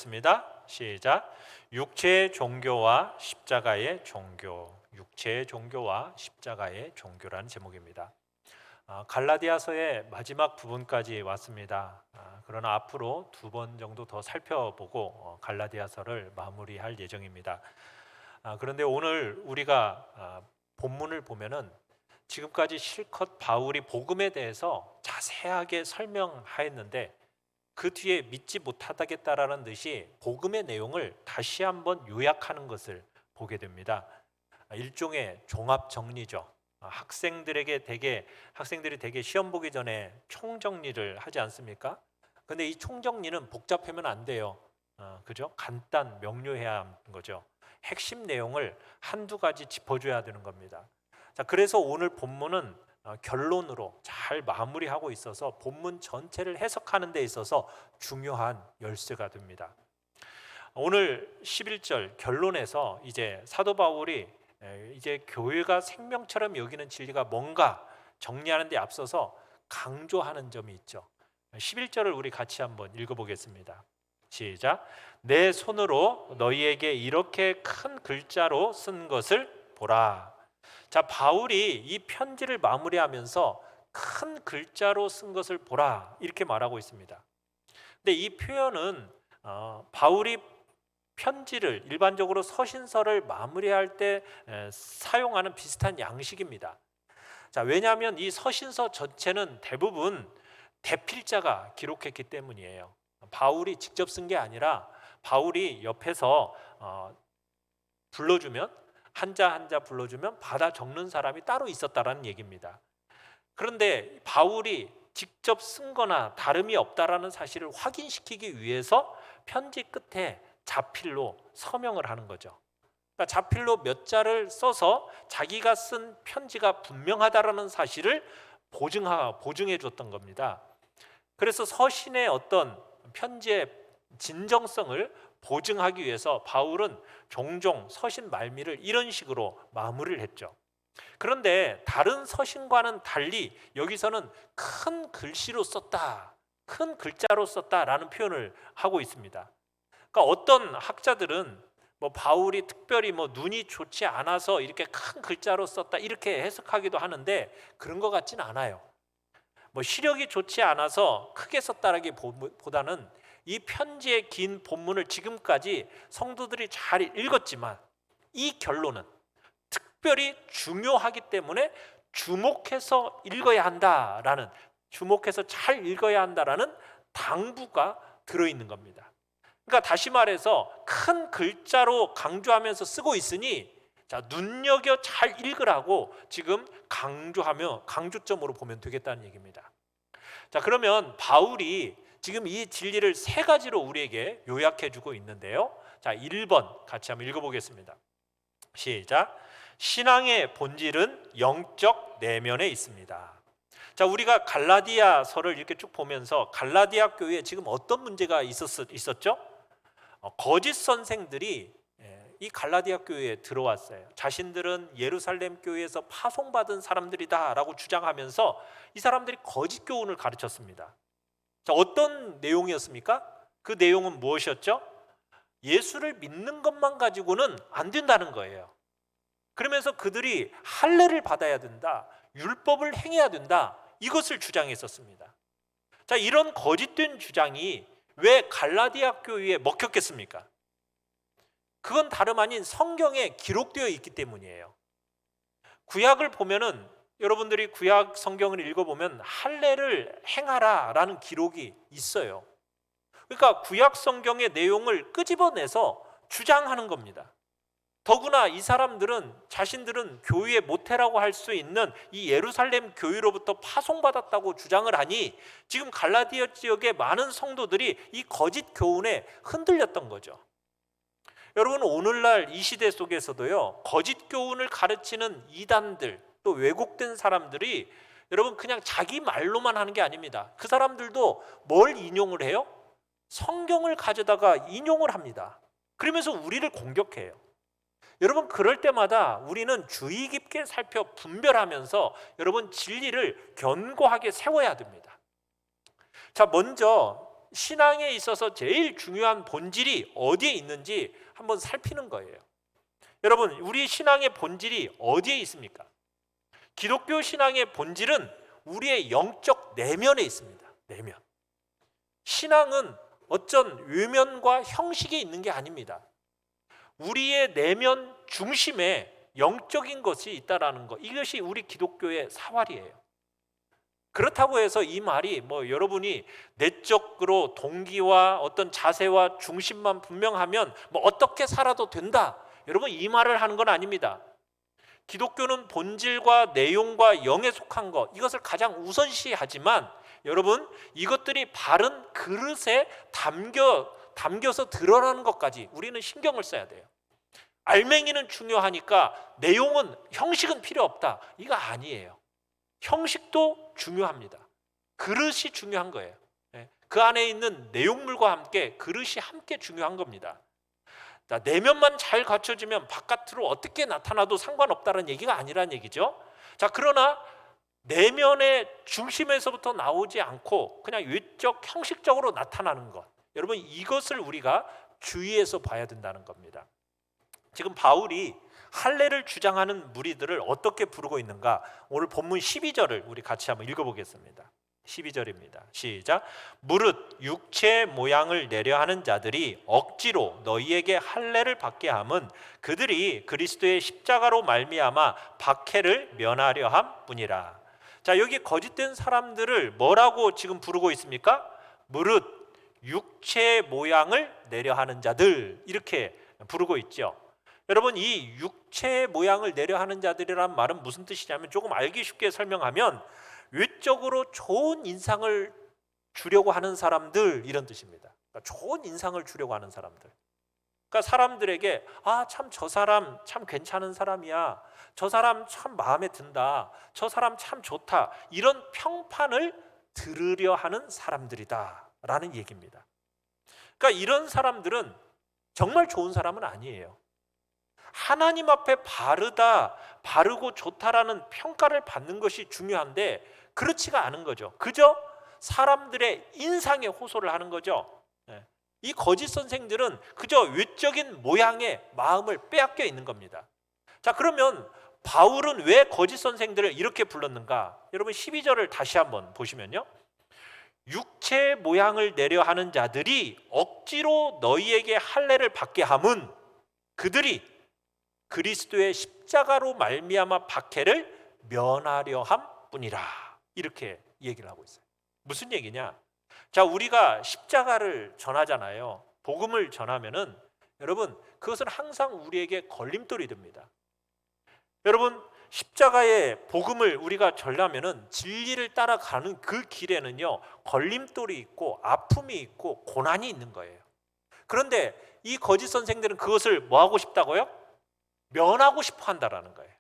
읽어보겠습니다. 시작. 육체의 종교와 십자가의 종교. 육체의 종교와 십자가의 종교라는 제목입니다. 갈라디아서의 마지막 부분까지 왔습니다. 그러나 앞으로 2번 정도 더 살펴보고 갈라디아서를 마무리할 예정입니다. 그런데 오늘 우리가 본문을 보면은 지금까지 실컷 바울이 복음에 대해서 자세하게 설명하였는데 그 뒤에 믿지 못하겠다라는 듯이 복음의 내용을 다시 한번 요약하는 것을 보게 됩니다. 일종의 종합 정리죠. 학생들이 되게 시험 보기 전에 총정리를 하지 않습니까? 근데 이 총정리는 복잡하면 안 돼요. 그죠? 간단 명료해야 하는 거죠. 핵심 내용을 한두 가지 짚어줘야 되는 겁니다. 자, 그래서 오늘 본문은 결론으로 잘 마무리하고 있어서 본문 전체를 해석하는 데 있어서 중요한 열쇠가 됩니다. 오늘 11절 결론에서 이제 사도 바울이 이제 교회가 생명처럼 여기는 진리가 뭔가 정리하는 데 앞서서 강조하는 점이 있죠. 11절을 우리 같이 한번 읽어보겠습니다. 시작. 내 손으로 너희에게 이렇게 큰 글자로 쓴 것을 보라. 자, 바울이 이 편지를 마무리하면서 큰 글자로 쓴 것을 보라 이렇게 말하고 있습니다. 근데 이 표현은 바울이 편지를 일반적으로 서신서를 마무리할 때 사용하는 비슷한 양식입니다. 자, 왜냐하면 이 서신서 전체는 대부분 대필자가 기록했기 때문이에요. 바울이 직접 쓴 게 아니라 바울이 옆에서 불러주면 한자 한자 불러주면 받아 적는 사람이 따로 있었다라는 얘기입니다. 그런데 바울이 직접 쓴 거나 다름이 없다라는 사실을 확인시키기 위해서 편지 끝에 자필로 서명을 하는 거죠. 그러니까 자필로 몇 자를 써서 자기가 쓴 편지가 분명하다라는 사실을 보증해 줬던 겁니다. 그래서 서신의 어떤 편지의 진정성을 보증하기 위해서 바울은 종종 서신 말미를 이런 식으로 마무리를 했죠. 그런데 다른 서신과는 달리 여기서는 큰 글씨로 썼다, 큰 글자로 썼다라는 표현을 하고 있습니다. 그러니까 어떤 학자들은 바울이 특별히 눈이 좋지 않아서 이렇게 큰 글자로 썼다 이렇게 해석하기도 하는데 그런 것 같지는 않아요. 시력이 좋지 않아서 크게 썼다라기보다는 이 편지의 긴 본문을 지금까지 성도들이 잘 읽었지만 이 결론은 특별히 중요하기 때문에 주목해서 잘 읽어야 한다라는 당부가 들어있는 겁니다. 그러니까 다시 말해서 큰 글자로 강조하면서 쓰고 있으니 자, 눈여겨 잘 읽으라고 지금 강조점으로 보면 되겠다는 얘기입니다. 자, 그러면 바울이 지금 이 진리를 3가지로 우리에게 요약해 주고 있는데요. 자, 1번 같이 한번 읽어보겠습니다. 시작. 신앙의 본질은 영적 내면에 있습니다. 자, 우리가 갈라디아서를 이렇게 쭉 보면서 갈라디아 교회에 지금 어떤 문제가 있었죠? 거짓 선생들이 이 갈라디아 교회에 들어왔어요. 자신들은 예루살렘 교회에서 파송받은 사람들이다라고 주장하면서 이 사람들이 거짓 교훈을 가르쳤습니다. 자, 어떤 내용이었습니까? 그 내용은 무엇이었죠? 예수를 믿는 것만 가지고는 안 된다는 거예요. 그러면서 그들이 할례를 받아야 된다, 율법을 행해야 된다, 이것을 주장했었습니다. 자, 이런 거짓된 주장이 왜 갈라디아 교회에 먹혔겠습니까? 그건 다름 아닌 성경에 기록되어 있기 때문이에요. 구약을 보면은 여러분들이 구약 성경을 읽어보면 할례를 행하라라는 기록이 있어요. 그러니까 구약 성경의 내용을 끄집어내서 주장하는 겁니다. 더구나 이 사람들은 자신들은 교회의 모태라고 할 수 있는 이 예루살렘 교회로부터 파송받았다고 주장을 하니 지금 갈라디아 지역의 많은 성도들이 이 거짓 교훈에 흔들렸던 거죠. 여러분, 오늘날 이 시대 속에서도요, 거짓 교훈을 가르치는 이단들, 또 왜곡된 사람들이 여러분 그냥 자기 말로만 하는 게 아닙니다. 그 사람들도 뭘 인용을 해요? 성경을 가져다가 인용을 합니다. 그러면서 우리를 공격해요. 여러분, 그럴 때마다 우리는 주의 깊게 살펴 분별하면서 여러분 진리를 견고하게 세워야 됩니다. 자, 먼저 신앙에 있어서 제일 중요한 본질이 어디에 있는지 한번 살피는 거예요. 여러분, 우리 신앙의 본질이 어디에 있습니까? 기독교 신앙의 본질은 우리의 영적 내면에 있습니다. 내면. 신앙은 어쩐 외면과 형식에 있는 게 아닙니다. 우리의 내면 중심에 영적인 것이 있다라는 것, 이것이 우리 기독교의 사활이에요. 그렇다고 해서 이 말이 여러분이 내적으로 동기와 어떤 자세와 중심만 분명하면 어떻게 살아도 된다, 여러분, 이 말을 하는 건 아닙니다. 기독교는 본질과 내용과 영에 속한 것, 이것을 가장 우선시하지만 여러분, 이것들이 바른 그릇에 담겨서 드러나는 것까지 우리는 신경을 써야 돼요. 알맹이는 중요하니까 내용은, 형식은 필요 없다, 이거 아니에요. 형식도 중요합니다. 그릇이 중요한 거예요. 그 안에 있는 내용물과 함께 그릇이 함께 중요한 겁니다. 내면만 잘 갖춰지면 바깥으로 어떻게 나타나도 상관없다는 얘기가 아니란 얘기죠. 자, 그러나 내면의 중심에서부터 나오지 않고 그냥 외적 형식적으로 나타나는 것, 여러분, 이것을 우리가 주의해서 봐야 된다는 겁니다. 지금 바울이 할례를 주장하는 무리들을 어떻게 부르고 있는가, 오늘 본문 12절을 우리 같이 한번 읽어보겠습니다. 12절입니다. 시작. 무릇 육체 모양을 내려 하는 자들이 억지로 너희에게 할례를 받게 함은 그들이 그리스도의 십자가로 말미암아 박해를 면하려 함뿐이라. 자, 여기 거짓된 사람들을 뭐라고 지금 부르고 있습니까? 무릇 육체 모양을 내려 하는 자들, 이렇게 부르고 있죠. 여러분, 이 육체 모양을 내려 하는 자들이란 말은 무슨 뜻이냐면, 조금 알기 쉽게 설명하면 외적으로 좋은 인상을 주려고 하는 사람들, 이런 뜻입니다. 그러니까 좋은 인상을 주려고 하는 사람들. 그러니까 사람들에게 참 저 사람 참 괜찮은 사람이야, 저 사람 참 마음에 든다, 저 사람 참 좋다, 이런 평판을 들으려 하는 사람들이다 라는 얘기입니다. 그러니까 이런 사람들은 정말 좋은 사람은 아니에요. 하나님 앞에 바르고 좋다라는 평가를 받는 것이 중요한데 그렇지가 않은 거죠. 그저 사람들의 인상에 호소를 하는 거죠. 이 거짓 선생들은 그저 외적인 모양에 마음을 빼앗겨 있는 겁니다. 자, 그러면 바울은 왜 거짓 선생들을 이렇게 불렀는가? 여러분, 12절을 다시 한번 보시면요, 육체 모양을 내려 하는 자들이 억지로 너희에게 할례를 받게 함은 그들이 그리스도의 십자가로 말미암아 박해를 면하려 함뿐이라, 이렇게 얘기를 하고 있어요. 무슨 얘기냐? 자, 우리가 십자가를 전하잖아요. 복음을 전하면은 여러분, 그것은 항상 우리에게 걸림돌이 됩니다. 여러분, 십자가의 복음을 우리가 전하면은 진리를 따라가는 그 길에는요, 걸림돌이 있고 아픔이 있고 고난이 있는 거예요. 그런데 이 거짓 선생들은 그것을 뭐 하고 싶다고요? 면하고 싶어 한다라는 거예요.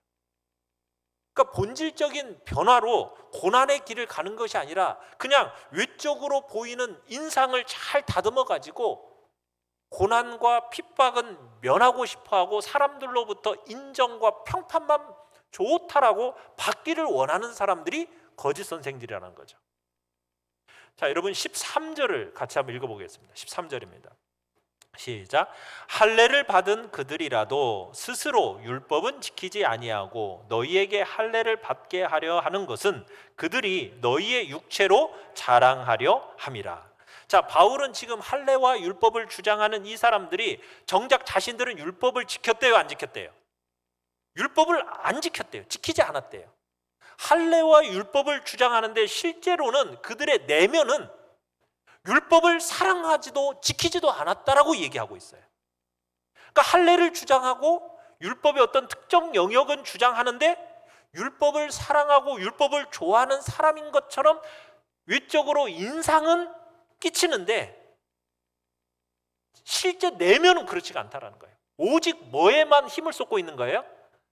그러니까 본질적인 변화로 고난의 길을 가는 것이 아니라 그냥 외적으로 보이는 인상을 잘 다듬어 가지고 고난과 핍박은 면하고 싶어하고 사람들로부터 인정과 평판만 좋다라고 받기를 원하는 사람들이 거짓 선생들이라는 거죠. 자, 여러분, 13절을 같이 한번 읽어보겠습니다. 13절입니다. 시작. 할례를 받은 그들이라도 스스로 율법은 지키지 아니하고 너희에게 할례를 받게 하려 하는 것은 그들이 너희의 육체로 자랑하려 함이라. 자, 바울은 지금 할례와 율법을 주장하는 이 사람들이 정작 자신들은 율법을 지켰대요, 안 지켰대요? 율법을 안 지켰대요. 지키지 않았대요. 할례와 율법을 주장하는데 실제로는 그들의 내면은 율법을 사랑하지도 지키지도 않았다라고 얘기하고 있어요. 그러니까 할례를 주장하고 율법의 어떤 특정 영역은 주장하는데 율법을 사랑하고 율법을 좋아하는 사람인 것처럼 외적으로 인상은 끼치는데 실제 내면은 그렇지가 않다라는 거예요. 오직 뭐에만 힘을 쏟고 있는 거예요?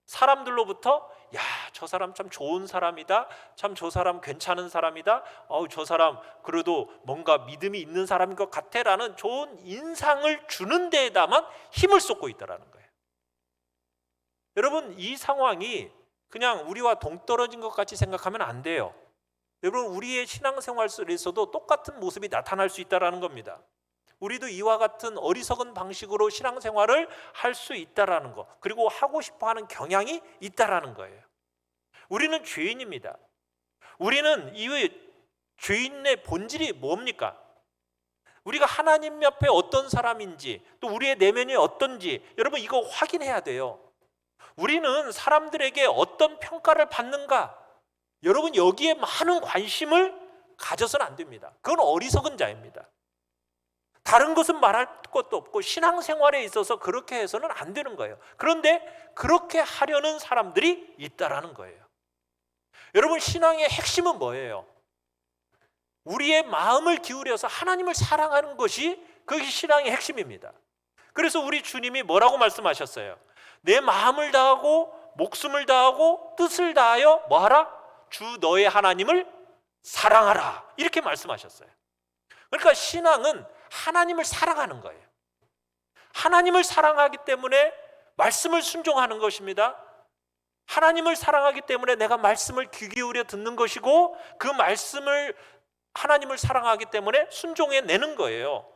사람들로부터 야, 저 사람 참 좋은 사람이다, 참 저 사람 괜찮은 사람이다, 저 사람 그래도 뭔가 믿음이 있는 사람인 것 같아 라는 좋은 인상을 주는 데에다만 힘을 쏟고 있다는 거예요. 여러분, 이 상황이 그냥 우리와 동떨어진 것 같이 생각하면 안 돼요. 여러분, 우리의 신앙생활 속에서도 똑같은 모습이 나타날 수 있다는 겁니다. 우리도 이와 같은 어리석은 방식으로 신앙생활을 할 수 있다는 거, 그리고 하고 싶어하는 경향이 있다는 거예요. 우리는 죄인입니다. 우리는 이 죄인의 본질이 뭡니까? 우리가 하나님 옆에 어떤 사람인지, 또 우리의 내면이 어떤지 여러분 이거 확인해야 돼요. 우리는 사람들에게 어떤 평가를 받는가, 여러분 여기에 많은 관심을 가져서는 안 됩니다. 그건 어리석은 자입니다. 다른 것은 말할 것도 없고 신앙생활에 있어서 그렇게 해서는 안 되는 거예요. 그런데 그렇게 하려는 사람들이 있다라는 거예요. 여러분, 신앙의 핵심은 뭐예요? 우리의 마음을 기울여서 하나님을 사랑하는 것이 그것이 신앙의 핵심입니다. 그래서 우리 주님이 뭐라고 말씀하셨어요? 내 마음을 다하고 목숨을 다하고 뜻을 다하여 뭐하라? 주 너의 하나님을 사랑하라, 이렇게 말씀하셨어요. 그러니까 신앙은 하나님을 사랑하는 거예요. 하나님을 사랑하기 때문에 말씀을 순종하는 것입니다. 하나님을 사랑하기 때문에 내가 말씀을 귀 기울여 듣는 것이고, 그 말씀을 하나님을 사랑하기 때문에 순종해내는 거예요.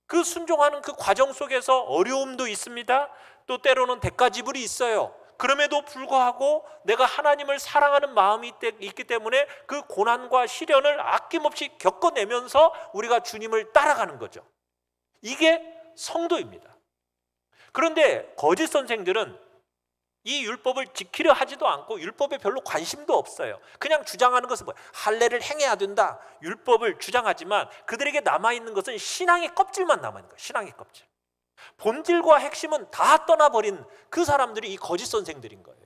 그 순종하는 그 과정 속에서 어려움도 있습니다. 또 때로는 대가지불이 있어요. 그럼에도 불구하고 내가 하나님을 사랑하는 마음이 있기 때문에 그 고난과 시련을 아낌없이 겪어내면서 우리가 주님을 따라가는 거죠. 이게 성도입니다. 그런데 거짓 선생들은 이 율법을 지키려 하지도 않고 율법에 별로 관심도 없어요. 그냥 주장하는 것은 뭐예요? 할례를 행해야 된다, 율법을 주장하지만 그들에게 남아있는 것은 신앙의 껍질만 남아있는 거예요. 신앙의 껍질. 본질과 핵심은 다 떠나버린 그 사람들이 이 거짓 선생들인 거예요.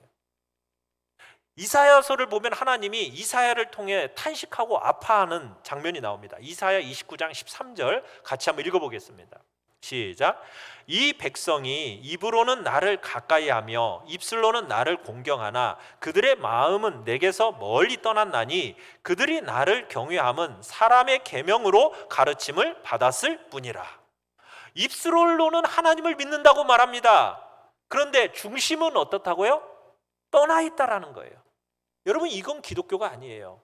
이사야서를 보면 하나님이 이사야를 통해 탄식하고 아파하는 장면이 나옵니다. 이사야 29장 13절 같이 한번 읽어보겠습니다. 시작. 이 백성이 입으로는 나를 가까이하며 입술로는 나를 공경하나 그들의 마음은 내게서 멀리 떠났나니 그들이 나를 경외함은 사람의 계명으로 가르침을 받았을 뿐이라. 입술로는 하나님을 믿는다고 말합니다. 그런데 중심은 어떻다고요? 떠나 있다라는 거예요. 여러분, 이건 기독교가 아니에요.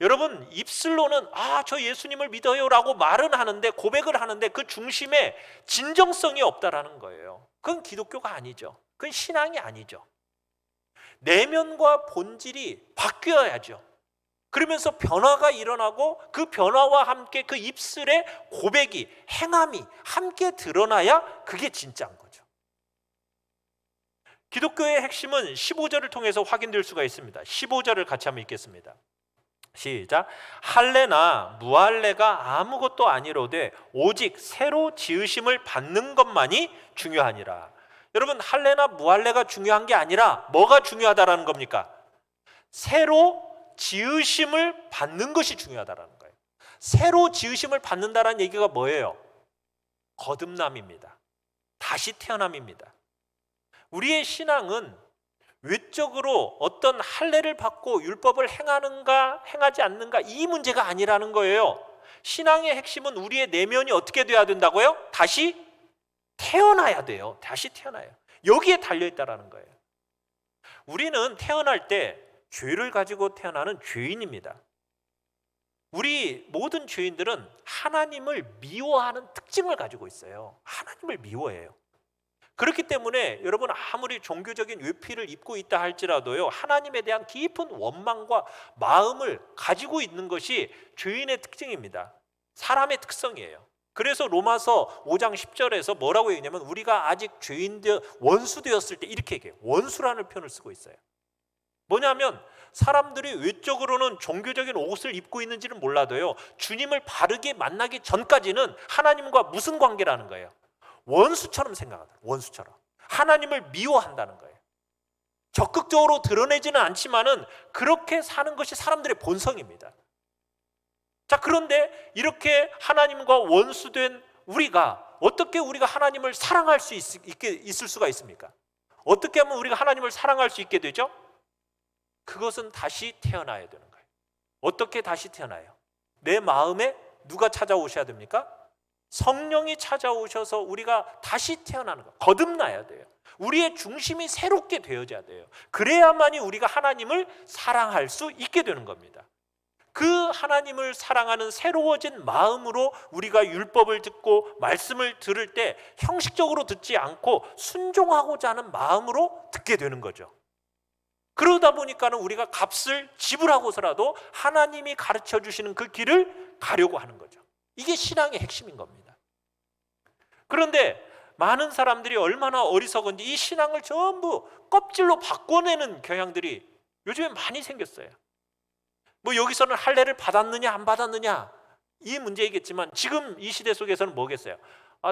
여러분, 입술로는 저 예수님을 믿어요 라고 말은 하는데, 고백을 하는데 그 중심에 진정성이 없다라는 거예요. 그건 기독교가 아니죠. 그건 신앙이 아니죠. 내면과 본질이 바뀌어야죠. 그러면서 변화가 일어나고 그 변화와 함께 그 입술의 고백이, 행함이 함께 드러나야 그게 진짜인 거죠. 기독교의 핵심은 15절을 통해서 확인될 수가 있습니다. 15절을 같이 한번 읽겠습니다. 시작. 할례나 무할례가 아무것도 아니로되 오직 새로 지으심을 받는 것만이 중요하니라. 여러분, 할례나 무할례가 중요한 게 아니라 뭐가 중요하다라는 겁니까? 새로 지으심을 받는 것이 중요하다라는 거예요. 새로 지으심을 받는다라는 얘기가 뭐예요? 거듭남입니다. 다시 태어남입니다. 우리의 신앙은 외적으로 어떤 할례를 받고 율법을 행하는가 행하지 않는가 이 문제가 아니라는 거예요. 신앙의 핵심은 우리의 내면이 어떻게 돼야 된다고요? 다시 태어나야 돼요. 다시 태어나요. 여기에 달려있다라는 거예요. 우리는 태어날 때 죄를 가지고 태어나는 죄인입니다. 우리 모든 죄인들은 하나님을 미워하는 특징을 가지고 있어요. 하나님을 미워해요. 그렇기 때문에 여러분, 아무리 종교적인 외피를 입고 있다 할지라도요, 하나님에 대한 깊은 원망과 마음을 가지고 있는 것이 죄인의 특징입니다. 사람의 특성이에요. 그래서 로마서 5장 10절에서 뭐라고 얘기냐면, 우리가 아직 죄인들 원수 되었을 때 이렇게 얘기해요. 원수라는 표현을 쓰고 있어요. 뭐냐면 사람들이 외적으로는 종교적인 옷을 입고 있는지는 몰라도요, 주님을 바르게 만나기 전까지는 하나님과 무슨 관계라는 거예요? 원수처럼 생각하다. 원수처럼. 하나님을 미워한다는 거예요. 적극적으로 드러내지는 않지만은 그렇게 사는 것이 사람들의 본성입니다. 자, 그런데 이렇게 하나님과 원수된 우리가 어떻게 우리가 하나님을 사랑할 수 있을 수가 있습니까? 어떻게 하면 우리가 하나님을 사랑할 수 있게 되죠? 그것은 다시 태어나야 되는 거예요. 어떻게 다시 태어나요? 내 마음에 누가 찾아오셔야 됩니까? 성령이 찾아오셔서 우리가 다시 태어나는 거, 거듭나야 돼요. 우리의 중심이 새롭게 되어져야 돼요. 그래야만이 우리가 하나님을 사랑할 수 있게 되는 겁니다. 그 하나님을 사랑하는 새로워진 마음으로 우리가 율법을 듣고 말씀을 들을 때 형식적으로 듣지 않고 순종하고자 하는 마음으로 듣게 되는 거죠. 그러다 보니까는 우리가 값을 지불하고서라도 하나님이 가르쳐 주시는 그 길을 가려고 하는 거죠. 이게 신앙의 핵심인 겁니다. 그런데 많은 사람들이 얼마나 어리석은지 이 신앙을 전부 껍질로 바꿔내는 경향들이 요즘에 많이 생겼어요. 뭐 여기서는 할례를 받았느냐 안 받았느냐 이 문제이겠지만 지금 이 시대 속에서는 뭐겠어요?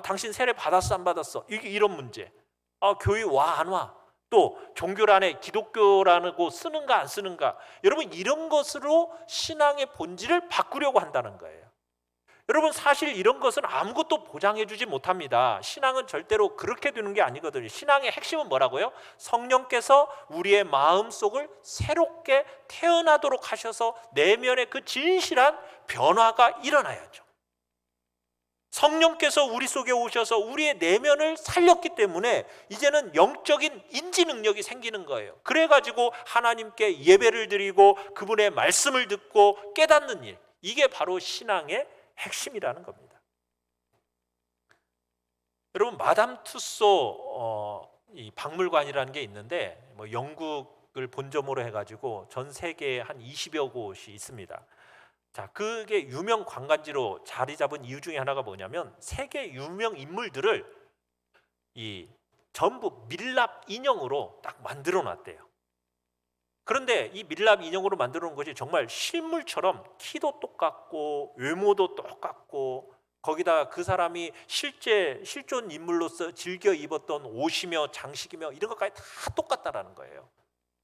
당신 세례 받았어 안 받았어? 이런 문제. 교회 와 안 와? 또 종교란에 기독교라고 쓰는가 안 쓰는가? 여러분 이런 것으로 신앙의 본질을 바꾸려고 한다는 거예요. 여러분 사실 이런 것은 아무것도 보장해 주지 못합니다. 신앙은 절대로 그렇게 되는 게 아니거든요. 신앙의 핵심은 뭐라고요? 성령께서 우리의 마음속을 새롭게 태어나도록 하셔서 내면의 그 진실한 변화가 일어나야죠. 성령께서 우리 속에 오셔서 우리의 내면을 살렸기 때문에 이제는 영적인 인지 능력이 생기는 거예요. 그래가지고 하나님께 예배를 드리고 그분의 말씀을 듣고 깨닫는 일, 이게 바로 신앙의 핵심이라는 겁니다. 여러분 마담 투소 이 박물관이라는 게 있는데 뭐 영국을 본점으로 해가지고 전 세계에 한 20여 곳이 있습니다. 자, 그게 유명 관광지로 자리 잡은 이유 중에 하나가 뭐냐면 세계 유명 인물들을 이 전부 밀랍 인형으로 딱 만들어 놨대요. 그런데 이 밀랍 인형으로 만들어 놓은 것이 정말 실물처럼 키도 똑같고 외모도 똑같고 거기다 그 사람이 실제 실존 인물로서 즐겨 입었던 옷이며 장식이며 이런 것까지 다 똑같다라는 거예요.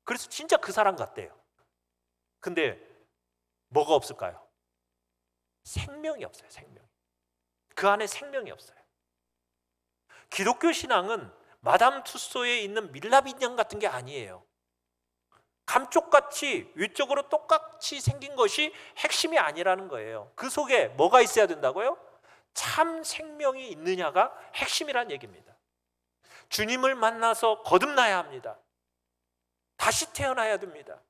그래서 진짜 그 사람 같대요. 근데 뭐가 없을까요? 생명이 없어요. 생명. 그 안에 생명이 없어요. 기독교 신앙은 마담 투소에 있는 밀랍 인형 같은 게 아니에요. 감쪽같이 외적으로 똑같이 생긴 것이 핵심이 아니라는 거예요. 그 속에 뭐가 있어야 된다고요? 참 생명이 있느냐가 핵심이란 얘기입니다. 주님을 만나서 거듭나야 합니다. 다시 태어나야 됩니다.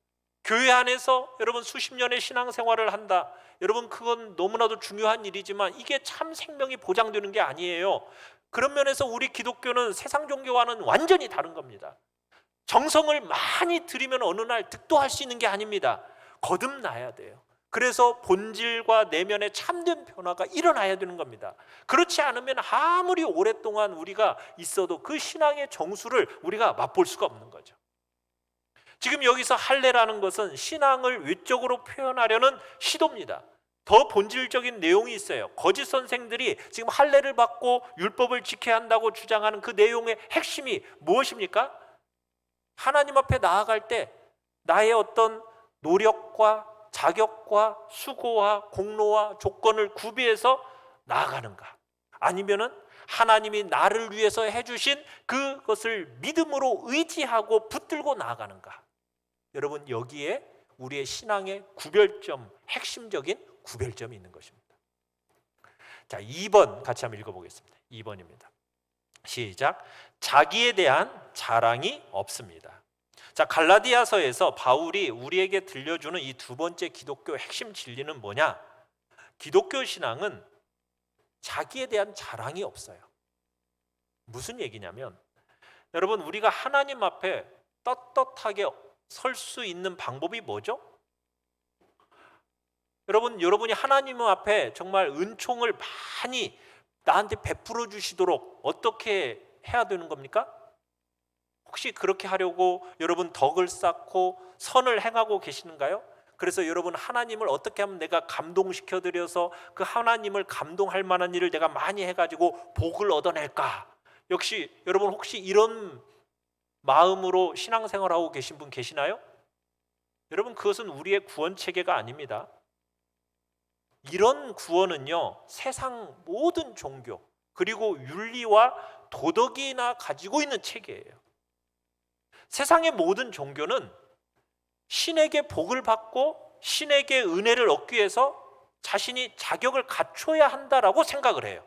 교회 안에서 여러분 수십 년의 신앙생활을 한다. 여러분 그건 너무나도 중요한 일이지만 이게 참 생명이 보장되는 게 아니에요. 그런 면에서 우리 기독교는 세상 종교와는 완전히 다른 겁니다. 정성을 많이 들이면 어느 날 득도할 수 있는 게 아닙니다. 거듭나야 돼요. 그래서 본질과 내면의 참된 변화가 일어나야 되는 겁니다. 그렇지 않으면 아무리 오랫동안 우리가 있어도 그 신앙의 정수를 우리가 맛볼 수가 없는 거죠. 지금 여기서 할례라는 것은 신앙을 외적으로 표현하려는 시도입니다. 더 본질적인 내용이 있어요. 거짓 선생들이 지금 할례를 받고 율법을 지켜야 한다고 주장하는 그 내용의 핵심이 무엇입니까? 하나님 앞에 나아갈 때 나의 어떤 노력과 자격과 수고와 공로와 조건을 구비해서 나아가는가? 아니면은 하나님이 나를 위해서 해주신 그것을 믿음으로 의지하고 붙들고 나아가는가? 여러분 여기에 우리의 신앙의 구별점, 핵심적인 구별점이 있는 것입니다. 자, 2번 같이 한번 읽어보겠습니다. 2번입니다. 시작. 자기에 대한 자랑이 없습니다. 자, 갈라디아서에서 바울이 우리에게 들려주는 이 두 번째 기독교 핵심 진리는 뭐냐? 기독교 신앙은 자기에 대한 자랑이 없어요. 무슨 얘기냐면 여러분 우리가 하나님 앞에 떳떳하게 설 수 있는 방법이 뭐죠? 여러분이 하나님 앞에 정말 은총을 많이 나한테 베풀어 주시도록 어떻게 해야 되는 겁니까? 혹시 그렇게 하려고 여러분 덕을 쌓고 선을 행하고 계시는가요? 그래서 여러분 하나님을 어떻게 하면 내가 감동시켜 드려서 그 하나님을 감동할 만한 일을 내가 많이 해가지고 복을 얻어낼까? 역시 여러분 혹시 이런 마음으로 신앙생활하고 계신 분 계시나요? 여러분 그것은 우리의 구원 체계가 아닙니다. 이런 구원은요 세상 모든 종교 그리고 윤리와 도덕이나 가지고 있는 체계예요. 세상의 모든 종교는 신에게 복을 받고 신에게 은혜를 얻기 위해서 자신이 자격을 갖춰야 한다라고 생각을 해요.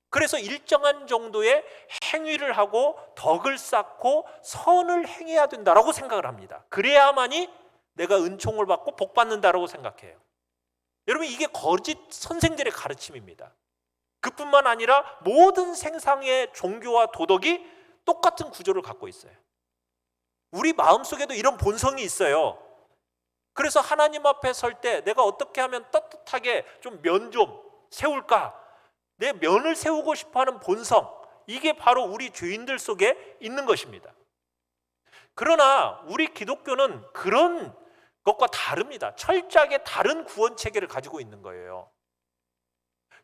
그래서 일정한 정도의 행위를 하고 덕을 쌓고 선을 행해야 된다라고 생각을 합니다. 그래야만이 내가 은총을 받고 복 받는다라고 생각해요. 여러분, 이게 거짓 선생들의 가르침입니다. 그뿐만 아니라 모든 세상의 종교와 도덕이 똑같은 구조를 갖고 있어요. 우리 마음속에도 이런 본성이 있어요. 그래서 하나님 앞에 설 때 내가 어떻게 하면 떳떳하게 좀 면 좀 세울까? 내 면을 세우고 싶어하는 본성, 이게 바로 우리 죄인들 속에 있는 것입니다. 그러나 우리 기독교는 그런 것과 다릅니다. 철저하게 다른 구원 체계를 가지고 있는 거예요.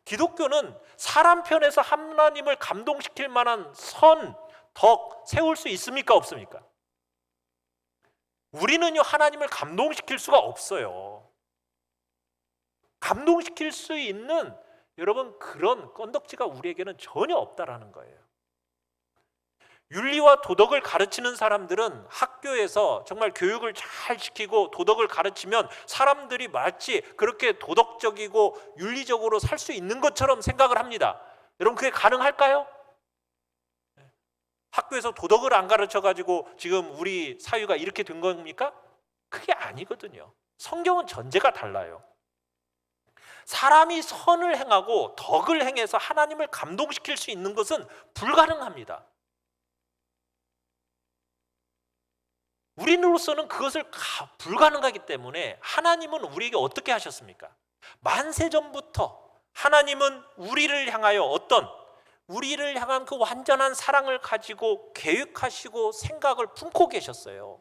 기독교는 사람 편에서 하나님을 감동시킬 만한 선, 덕 세울 수 있습니까? 없습니까? 우리는요, 하나님을 감동시킬 수가 없어요. 감동시킬 수 있는 여러분 그런 건덕지가 우리에게는 전혀 없다라는 거예요. 윤리와 도덕을 가르치는 사람들은 학교에서 정말 교육을 잘 시키고 도덕을 가르치면 사람들이 마치 그렇게 도덕적이고 윤리적으로 살 수 있는 것처럼 생각을 합니다. 여러분, 그게 가능할까요? 학교에서 도덕을 안 가르쳐가지고 지금 우리 사회가 이렇게 된 겁니까? 그게 아니거든요. 성경은 전제가 달라요. 사람이 선을 행하고 덕을 행해서 하나님을 감동시킬 수 있는 것은 불가능합니다. 우리로서는 그것을 불가능하기 때문에 하나님은 우리에게 어떻게 하셨습니까? 만세전부터 하나님은 우리를 향하여 우리를 향한 그 완전한 사랑을 가지고 계획하시고 생각을 품고 계셨어요.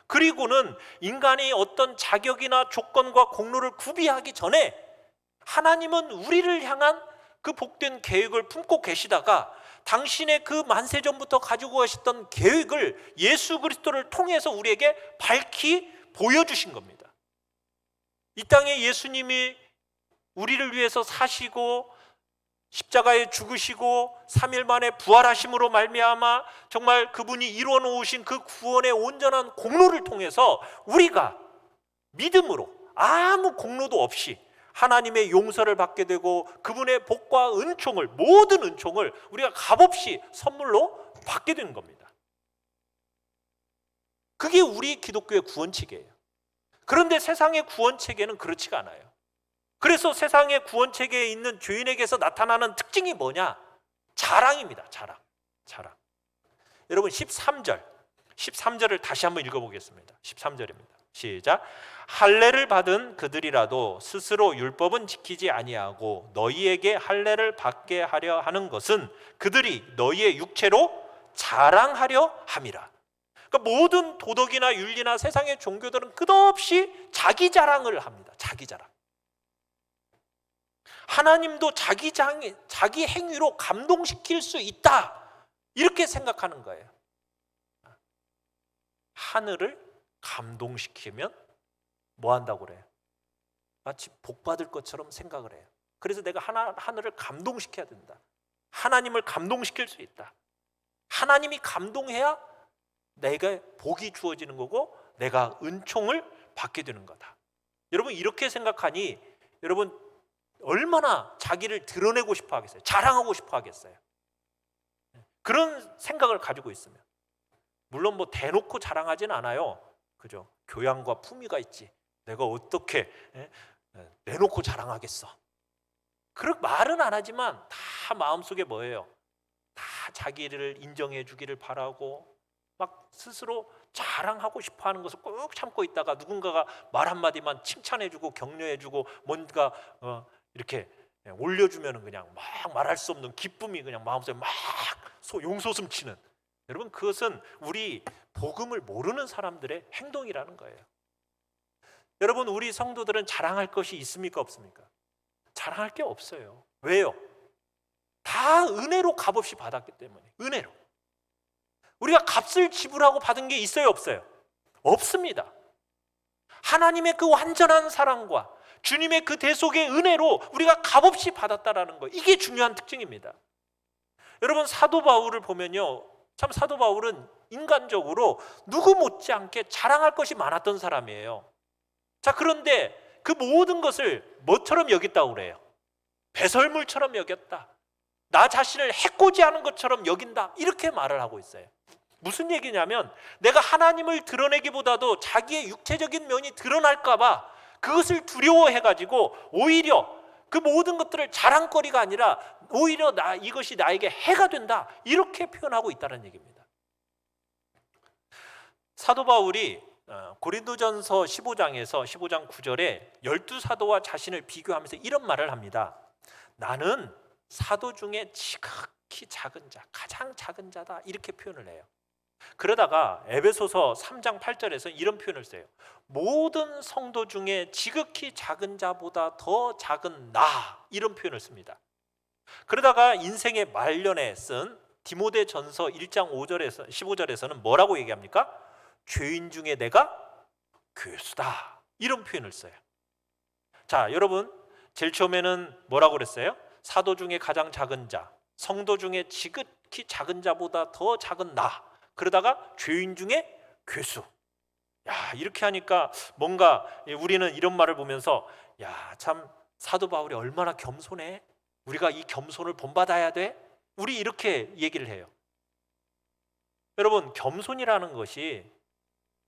그리고는 인간이 어떤 자격이나 조건과 공로를 구비하기 전에 하나님은 우리를 향한 그 복된 계획을 품고 계시다가 당신의 그 만세전부터 가지고 가셨던 계획을 예수 그리스도를 통해서 우리에게 밝히 보여주신 겁니다. 이 땅에 예수님이 우리를 위해서 사시고 십자가에 죽으시고 3일 만에 부활하심으로 말미암아 정말 그분이 이루어 놓으신 그 구원의 온전한 공로를 통해서 우리가 믿음으로 아무 공로도 없이 하나님의 용서를 받게 되고 그분의 복과 은총을, 모든 은총을 우리가 값없이 선물로 받게 되는 겁니다. 그게 우리 기독교의 구원체계예요. 그런데 세상의 구원체계는 그렇지가 않아요. 그래서 세상의 구원체계에 있는 죄인에게서 나타나는 특징이 뭐냐? 자랑입니다. 자랑. 여러분 13절을 다시 한번 읽어보겠습니다. 13절입니다. 시작. 할례를 받은 그들이라도 스스로 율법은 지키지 아니하고 너희에게 할례를 받게 하려 하는 것은 그들이 너희의 육체로 자랑하려 함이라. 그러니까 모든 도덕이나 윤리나 세상의 종교들은 끝없이 자기 자랑을 합니다. 자기 자랑. 하나님도 자기 행위로 감동시킬 수 있다, 이렇게 생각하는 거예요. 하늘을 감동시키면 뭐 한다고 그래요? 마치 복 받을 것처럼 생각을 해요. 그래서 내가 하늘을 감동시켜야 된다. 하나님을 감동시킬 수 있다. 하나님이 감동해야 내가 복이 주어지는 거고 내가 은총을 받게 되는 거다. 여러분, 이렇게 생각하니 여러분 얼마나 자기를 드러내고 싶어 하겠어요? 자랑하고 싶어 하겠어요? 그런 생각을 가지고 있으면, 물론 뭐 대놓고 자랑하진 않아요. 그죠? 교양과 품위가 있지. 내가 어떻게 내놓고 자랑하겠어? 그런 말은 안 하지만 다 마음속에 뭐예요? 다 자기를 인정해 주기를 바라고 막 스스로 자랑하고 싶어 하는 것을 꾹 참고 있다가 누군가가 말 한마디만 칭찬해 주고 격려해 주고 뭔가 이렇게 올려주면 그냥 막 말할 수 없는 기쁨이 그냥 마음속에 막 용솟음 치는, 여러분 그것은 우리 복음을 모르는 사람들의 행동이라는 거예요. 여러분, 우리 성도들은 자랑할 것이 있습니까? 없습니까? 자랑할 게 없어요. 왜요? 다 은혜로 값없이 받았기 때문에. 은혜로. 우리가 값을 지불하고 받은 게 있어요? 없어요? 없습니다. 하나님의 그 완전한 사랑과 주님의 그 대속의 은혜로 우리가 값없이 받았다라는 거, 이게 중요한 특징입니다. 여러분, 사도 바울을 보면요, 참 사도 바울은 인간적으로 누구 못지않게 자랑할 것이 많았던 사람이에요. 자, 그런데 그 모든 것을 뭐처럼 여겼다고 그래요? 배설물처럼 여겼다. 나 자신을 해코지하는 것처럼 여긴다. 이렇게 말을 하고 있어요. 무슨 얘기냐면 내가 하나님을 드러내기보다도 자기의 육체적인 면이 드러날까 봐 그것을 두려워해가지고 오히려 그 모든 것들을 자랑거리가 아니라 오히려 이것이 나에게 해가 된다, 이렇게 표현하고 있다는 얘기입니다. 사도 바울이 고린도전서 15장에서 15장 9절에 12사도와 자신을 비교하면서 이런 말을 합니다. 나는 사도 중에 지극히 작은 자, 가장 작은 자다, 이렇게 표현을 해요. 그러다가 에베소서 3장 8절에서 이런 표현을 써요. 모든 성도 중에 지극히 작은 자보다 더 작은 나, 이런 표현을 씁니다. 그러다가 인생의 말년에 쓴 디모데전서 1장 5절에서 15절에서는 뭐라고 얘기합니까? 죄인 중에 내가 괴수다, 이런 표현을 써요. 자, 여러분, 제일 처음에는 뭐라고 그랬어요? 사도 중에 가장 작은 자, 성도 중에 지극히 작은 자보다 더 작은 나, 그러다가 죄인 중에 괴수. 야, 이렇게 하니까 뭔가 우리는 이런 말을 보면서 야, 참 사도 바울이 얼마나 겸손해, 우리가 이 겸손을 본받아야 돼, 우리 이렇게 얘기를 해요. 여러분, 겸손이라는 것이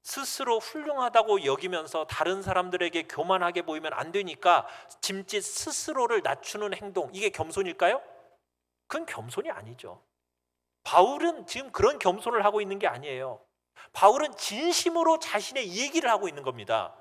스스로 훌륭하다고 여기면서 다른 사람들에게 교만하게 보이면 안 되니까 짐짓 스스로를 낮추는 행동, 이게 겸손일까요? 그건 겸손이 아니죠. 바울은 지금 그런 겸손을 하고 있는 게 아니에요. 바울은 진심으로 자신의 얘기를 하고 있는 겁니다.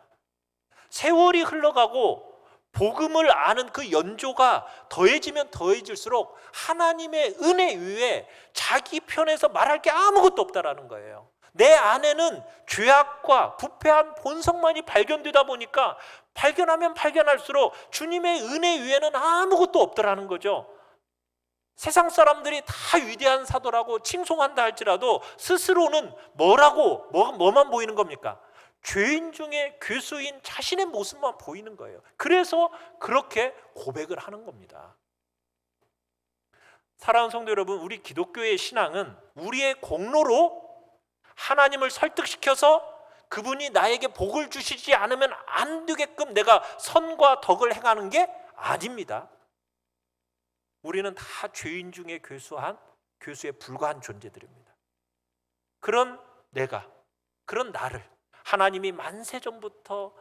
세월이 흘러가고 복음을 아는 그 연조가 더해지면 더해질수록 하나님의 은혜 위에 자기 편에서 말할 게 아무것도 없다라는 거예요. 내 안에는 죄악과 부패한 본성만이 발견되다 보니까 발견하면 발견할수록 주님의 은혜 위에는 아무것도 없더라는 거죠. 세상 사람들이 다 위대한 사도라고 칭송한다 할지라도 스스로는 뭐만 보이는 겁니까? 죄인 중에 괴수인 자신의 모습만 보이는 거예요. 그래서 그렇게 고백을 하는 겁니다. 사랑하는 성도 여러분, 우리 기독교의 신앙은 우리의 공로로 하나님을 설득시켜서 그분이 나에게 복을 주시지 않으면 안 되게끔 내가 선과 덕을 행하는 게 아닙니다. 우리는 다 죄인 중에 괴수에 불과한 존재들입니다. 그런 그런 나를 하나님이 만세전부터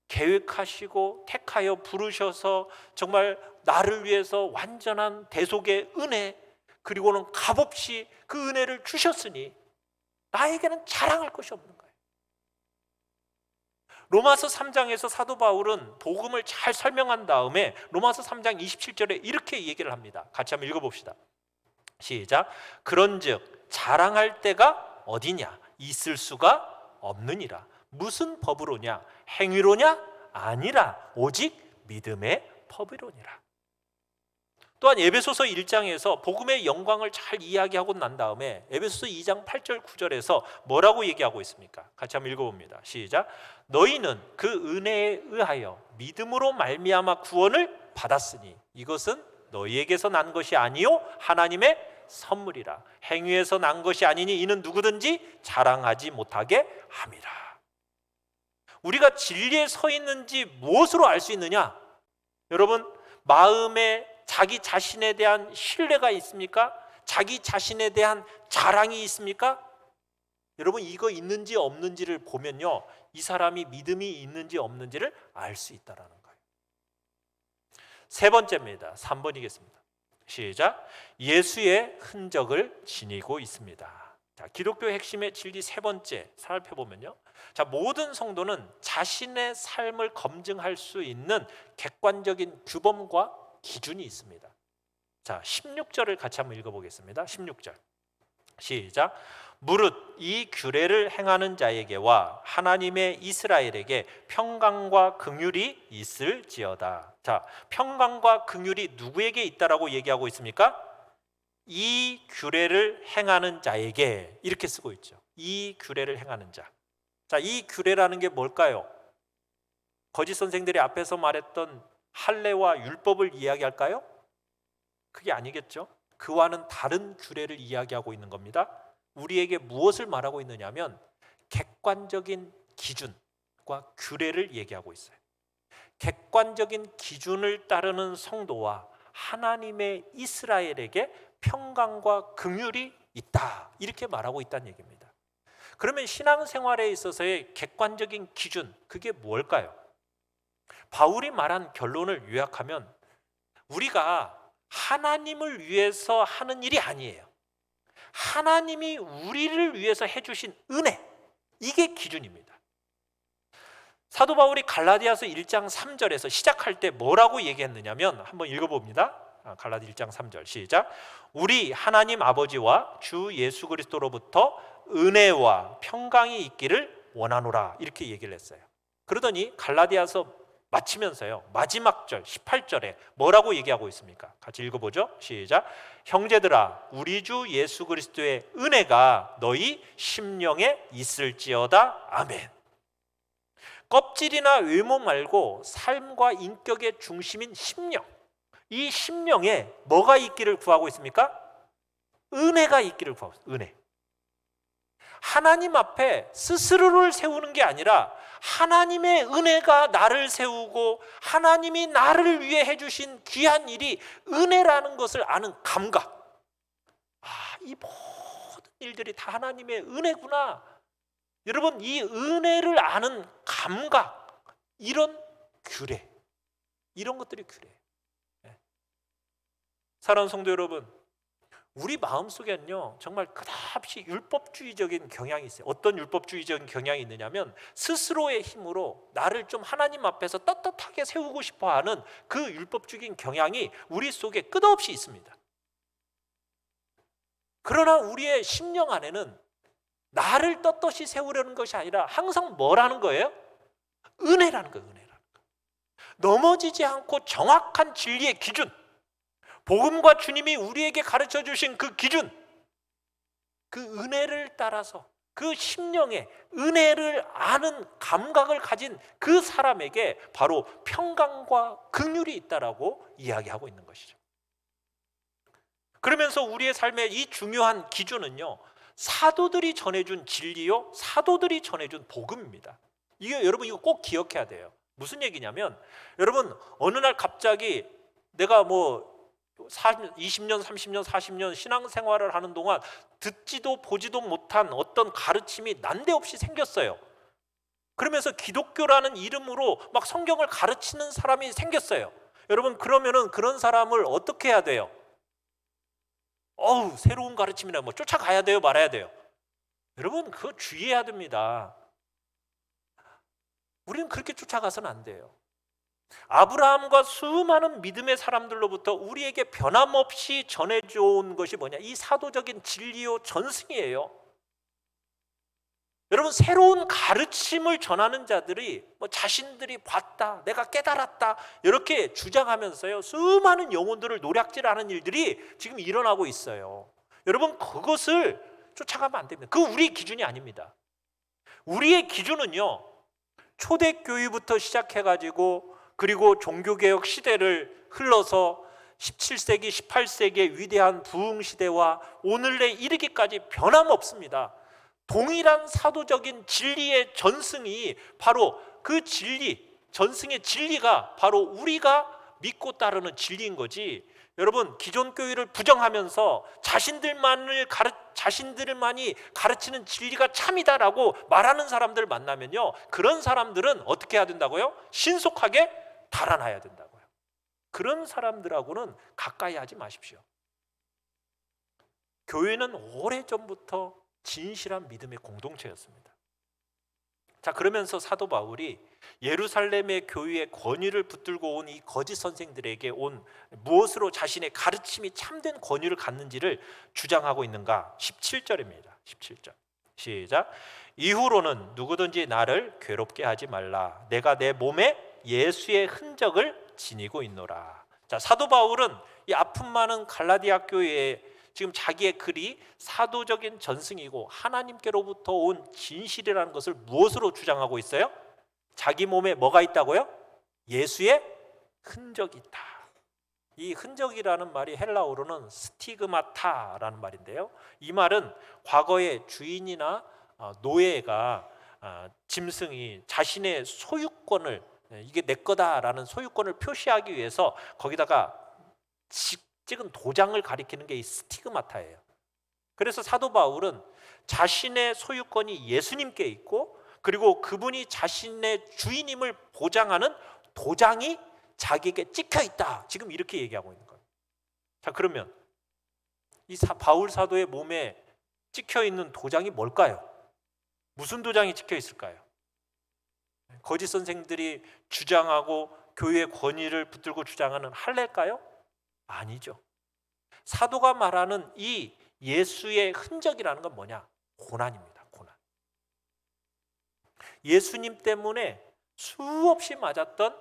계획하시고 택하여 부르셔서 정말 나를 위해서 완전한 대속의 은혜, 그리고는 값없이 그 은혜를 주셨으니 나에게는 자랑할 것이 없는 거예요. 로마서 3장에서 사도 바울은 복음을 잘 설명한 다음에 로마서 3장 27절에 이렇게 얘기를 합니다. 같이 한번 읽어봅시다. 시작. 그런즉 자랑할 때가 어디냐? 있을 수가 없느니라. 무슨 법으로냐? 행위로냐? 아니라 오직 믿음의 법이로니라. 또한 에베소서 1장에서 복음의 영광을 잘 이야기하고 난 다음에 에베소서 2장 8절 9절에서 뭐라고 얘기하고 있습니까? 같이 한번 읽어봅니다. 시작. 너희는 그 은혜에 의하여 믿음으로 말미암아 구원을 받았으니 이것은 너희에게서 난 것이 아니요 하나님의 선물이라. 행위에서 난 것이 아니니 이는 누구든지 자랑하지 못하게 함이라. 우리가 진리에 서 있는지 무엇으로 알 수 있느냐? 여러분, 마음에 자기 자신에 대한 신뢰가 있습니까? 자기 자신에 대한 자랑이 있습니까? 여러분, 이거 있는지 없는지를 보면요, 이 사람이 믿음이 있는지 없는지를 알 수 있다라는 거예요. 세 번째입니다. 3번이겠습니다. 시작. 예수의 흔적을 지니고 있습니다. 자, 기독교 핵심의 진리 세 번째 살펴보면요, 자, 모든 성도는 자신의 삶을 검증할 수 있는 객관적인 규범과 기준이 있습니다. 자, 16절을 같이 한번 읽어보겠습니다. 16절 시작. 무릇 이 규례를 행하는 자에게와 하나님의 이스라엘에게 평강과 긍휼이 있을지어다. 자, 평강과 긍휼이 누구에게 있다라고 얘기하고 있습니까? 이 규례를 행하는 자에게, 이렇게 쓰고 있죠. 이 규례를 행하는 자. 자, 이 규례라는 게 뭘까요? 거짓 선생들이 앞에서 말했던 할례와 율법을 이야기할까요? 그게 아니겠죠. 그와는 다른 규례를 이야기하고 있는 겁니다. 우리에게 무엇을 말하고 있느냐면 객관적인 기준과 규례를 얘기하고 있어요. 객관적인 기준을 따르는 성도와 하나님의 이스라엘에게 평강과 긍휼이 있다. 이렇게 말하고 있다는 얘기입니다. 그러면 신앙생활에 있어서의 객관적인 기준, 그게 뭘까요? 바울이 말한 결론을 요약하면 우리가 하나님을 위해서 하는 일이 아니에요. 하나님이 우리를 위해서 해주신 은혜, 이게 기준입니다. 사도 바울이 갈라디아서 1장 3절에서 시작할 때 뭐라고 얘기했느냐면 한번 읽어봅니다. 갈라디 1장 3절 시작. 우리 하나님 아버지와 주 예수 그리스도로부터 은혜와 평강이 있기를 원하노라, 이렇게 얘기를 했어요. 그러더니 갈라디아서 마치면서요, 마지막 절 18절에 뭐라고 얘기하고 있습니까? 같이 읽어보죠. 시작. 형제들아, 우리 주 예수 그리스도의 은혜가 너희 심령에 있을지어다. 아멘. 껍질이나 외모 말고 삶과 인격의 중심인 심령, 이 심령에 뭐가 있기를 구하고 있습니까? 은혜가 있기를 구하고 있습니다. 은혜. 하나님 앞에 스스로를 세우는 게 아니라 하나님의 은혜가 나를 세우고 하나님이 나를 위해 해주신 귀한 일이 은혜라는 것을 아는 감각. 이 모든 일들이 다 하나님의 은혜구나. 여러분, 이 은혜를 아는 감각, 이런 규례, 이런 것들이 규례. 사랑하는 성도 여러분, 우리 마음속에는요 정말 끝없이 율법주의적인 경향이 있어요. 어떤 율법주의적인 경향이 있느냐면 스스로의 힘으로 나를 좀 하나님 앞에서 떳떳하게 세우고 싶어하는 그 율법주의적인 경향이 우리 속에 끝없이 있습니다. 그러나 우리의 심령 안에는 나를 떳떳이 세우려는 것이 아니라 항상 뭐라는 거예요? 은혜라는 거예요. 은혜라는 거. 넘어지지 않고 정확한 진리의 기준, 복음과 주님이 우리에게 가르쳐 주신 그 기준, 그 은혜를 따라서 그 심령에 은혜를 아는 감각을 가진 그 사람에게 바로 평강과 긍휼이 있다라고 이야기하고 있는 것이죠. 그러면서 우리의 삶의 이 중요한 기준은요, 사도들이 전해준 진리요, 사도들이 전해준 복음입니다. 이게 여러분, 이거 꼭 기억해야 돼요. 무슨 얘기냐면, 여러분 어느 날 갑자기 내가 20년, 30년, 40년 신앙생활을 하는 동안 듣지도 보지도 못한 어떤 가르침이 난데없이 생겼어요. 그러면서 기독교라는 이름으로 막 성경을 가르치는 사람이 생겼어요. 여러분, 그러면은 그런 사람을 어떻게 해야 돼요? 새로운 가르침이나 쫓아가야 돼요, 말아야 돼요? 여러분, 그거 주의해야 됩니다. 우리는 그렇게 쫓아가서는 안 돼요. 아브라함과 수많은 믿음의 사람들로부터 우리에게 변함없이 전해져 온 것이 뭐냐? 이 사도적인 진리요 전승이에요. 여러분, 새로운 가르침을 전하는 자들이 자신들이 봤다, 내가 깨달았다 이렇게 주장하면서요 수많은 영혼들을 노략질하는 일들이 지금 일어나고 있어요. 여러분, 그것을 쫓아가면 안 됩니다. 그거 우리의 기준이 아닙니다. 우리의 기준은요, 초대교회부터 시작해가지고 그리고 종교개혁 시대를 흘러서 17세기, 18세기의 위대한 부흥시대와 오늘에 이르기까지 변함없습니다. 동일한 사도적인 진리의 전승이 바로 그 진리, 전승의 진리가 바로 우리가 믿고 따르는 진리인 거지. 여러분, 기존 교회를 부정하면서 자신들만이 가르치는 진리가 참이다라고 말하는 사람들 만나면요, 그런 사람들은 어떻게 해야 된다고요? 신속하게 달아나야 된다고요. 그런 사람들하고는 가까이 하지 마십시오. 교회는 오래전부터 진실한 믿음의 공동체였습니다. 자, 그러면서 사도 바울이 예루살렘의 교회의 권위를 붙들고 온 이 거짓 선생들에게 온 무엇으로 자신의 가르침이 참된 권위를 갖는지를 주장하고 있는가? 17절입니다. 17절 시작. 이후로는 누구든지 나를 괴롭게 하지 말라. 내가 내 몸에 예수의 흔적을 지니고 있노라. 자, 사도 바울은 이 아픔 많은 갈라디아 교회에 지금 자기의 글이 사도적인 전승이고 하나님께로부터 온 진실이라는 것을 무엇으로 주장하고 있어요? 자기 몸에 뭐가 있다고요? 예수의 흔적이 있다. 이 흔적이라는 말이 헬라어로는 스티그마타라는 말인데요, 이 말은 과거의 주인이나 노예가 짐승이 자신의 소유권을, 이게 내 거다라는 소유권을 표시하기 위해서 거기다가 찍은 도장을 가리키는 게 이 스티그마타예요. 그래서 사도 바울은 자신의 소유권이 예수님께 있고, 그리고 그분이 자신의 주인임을 보장하는 도장이 자기에게 찍혀 있다, 지금 이렇게 얘기하고 있는 거예요. 자, 그러면 이 바울 사도의 몸에 찍혀 있는 도장이 뭘까요? 무슨 도장이 찍혀 있을까요? 거짓 선생들이 주장하고 교회의 권위를 붙들고 주장하는 할례일까요? 아니죠. 사도가 말하는 이 예수의 흔적이라는 건 뭐냐? 고난입니다. 고난. 예수님 때문에 수없이 맞았던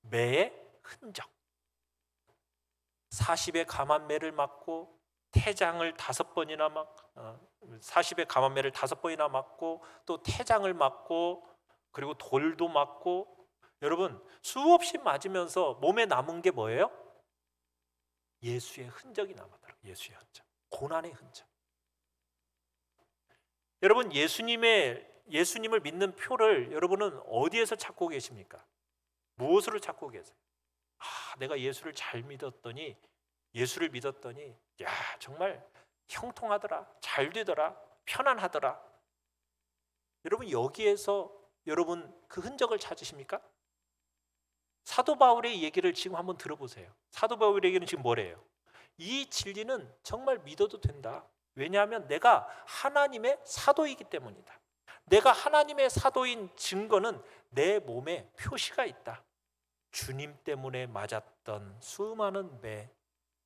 매의 흔적. 40의 감한매를 맞고 태장을 5번이나 40의 감한매를 5번이나 맞고, 또 태장을 맞고, 그리고 돌도 맞고, 여러분 수없이 맞으면서 몸에 남은 게 뭐예요? 예수의 흔적이 남았더라고요. 예수의 흔적, 고난의 흔적. 여러분, 예수님을 믿는 표를 여러분은 어디에서 찾고 계십니까? 무엇으로 찾고 계세요? 내가 예수를 믿었더니 야, 정말 형통하더라, 잘 되더라, 편안하더라. 여러분, 여기에서 여러분 그 흔적을 찾으십니까? 사도 바울의 얘기를 지금 한번 들어보세요. 사도 바울의 얘기는 지금 뭐래요? 이 진리는 정말 믿어도 된다. 왜냐하면 내가 하나님의 사도이기 때문이다. 내가 하나님의 사도인 증거는 내 몸에 표시가 있다. 주님 때문에 맞았던 수많은 매,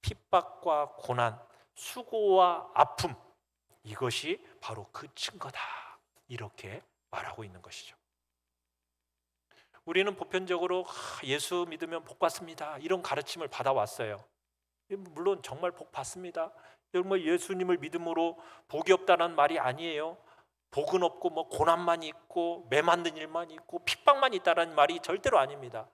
핍박과 고난, 수고와 아픔, 이것이 바로 그 증거다, 이렇게 말하고 있는 것이죠. 우리는 보편적으로 예수 믿으면 복 받습니다, 이런 가르침을 받아왔어요. 물론 정말 복 받습니다. 여러분, 예수님을 믿음으로 복이 없다는 말이 아니에요. 복은 없고 고난만 있고 매 맞는 일만 있고 핍박만 있다는 말이 절대로 아닙니다.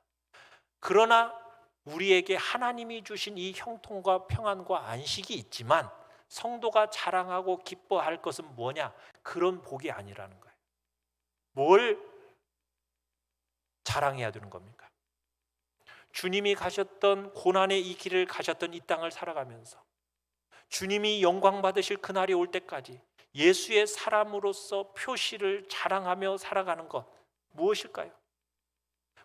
그러나 우리에게 하나님이 주신 이 형통과 평안과 안식이 있지만, 성도가 자랑하고 기뻐할 것은 뭐냐? 그런 복이 아니라는 거예요. 뭘 자랑해야 되는 겁니까? 주님이 가셨던 고난의 이 길을 가셨던 이 땅을 살아가면서 주님이 영광 받으실 그날이 올 때까지 예수의 사람으로서 표시를 자랑하며 살아가는 것, 무엇일까요?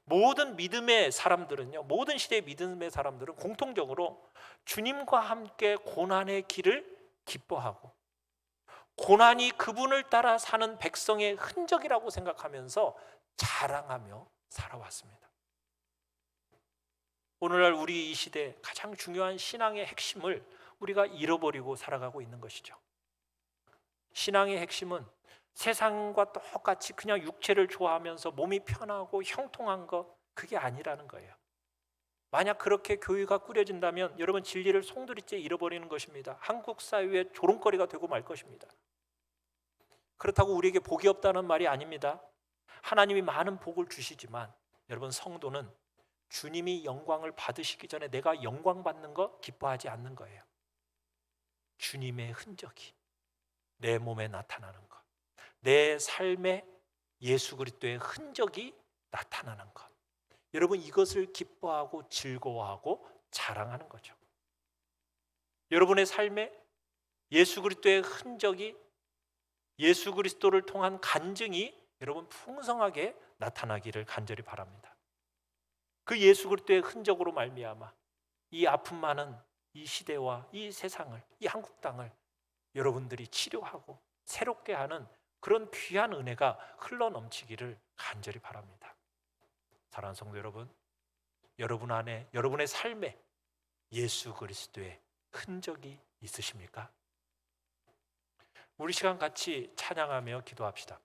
모든 믿음의 사람들은요, 모든 시대의 믿음의 사람들은 공통적으로 주님과 함께 고난의 길을 기뻐하고, 고난이 그분을 따라 사는 백성의 흔적이라고 생각하면서 자랑하며 살아왔습니다. 오늘날 우리 이 시대 가장 중요한 신앙의 핵심을 우리가 잃어버리고 살아가고 있는 것이죠. 신앙의 핵심은 세상과 똑같이 그냥 육체를 좋아하면서 몸이 편하고 형통한 것, 그게 아니라는 거예요. 만약 그렇게 교회가 꾸려진다면 여러분, 진리를 송두리째 잃어버리는 것입니다. 한국 사회의 조롱거리가 되고 말 것입니다. 그렇다고 우리에게 복이 없다는 말이 아닙니다. 하나님이 많은 복을 주시지만 여러분, 성도는 주님이 영광을 받으시기 전에 내가 영광 받는 거 기뻐하지 않는 거예요. 주님의 흔적이 내 몸에 나타나는 것, 내 삶에 예수 그리스도의 흔적이 나타나는 것, 여러분, 이것을 기뻐하고 즐거워하고 자랑하는 거죠. 여러분의 삶에 예수 그리스도의 흔적이, 예수 그리스도를 통한 간증이 여러분 풍성하게 나타나기를 간절히 바랍니다. 그 예수 그리스도의 흔적으로 말미암아 이 아픔 많은 이 시대와 이 세상을, 이 한국 땅을 여러분들이 치료하고 새롭게 하는 그런 귀한 은혜가 흘러넘치기를 간절히 바랍니다. 사랑하는 성도 여러분, 여러분 안에, 여러분의 삶에 예수 그리스도의 흔적이 있으십니까? 우리 시간 같이 찬양하며 기도합시다.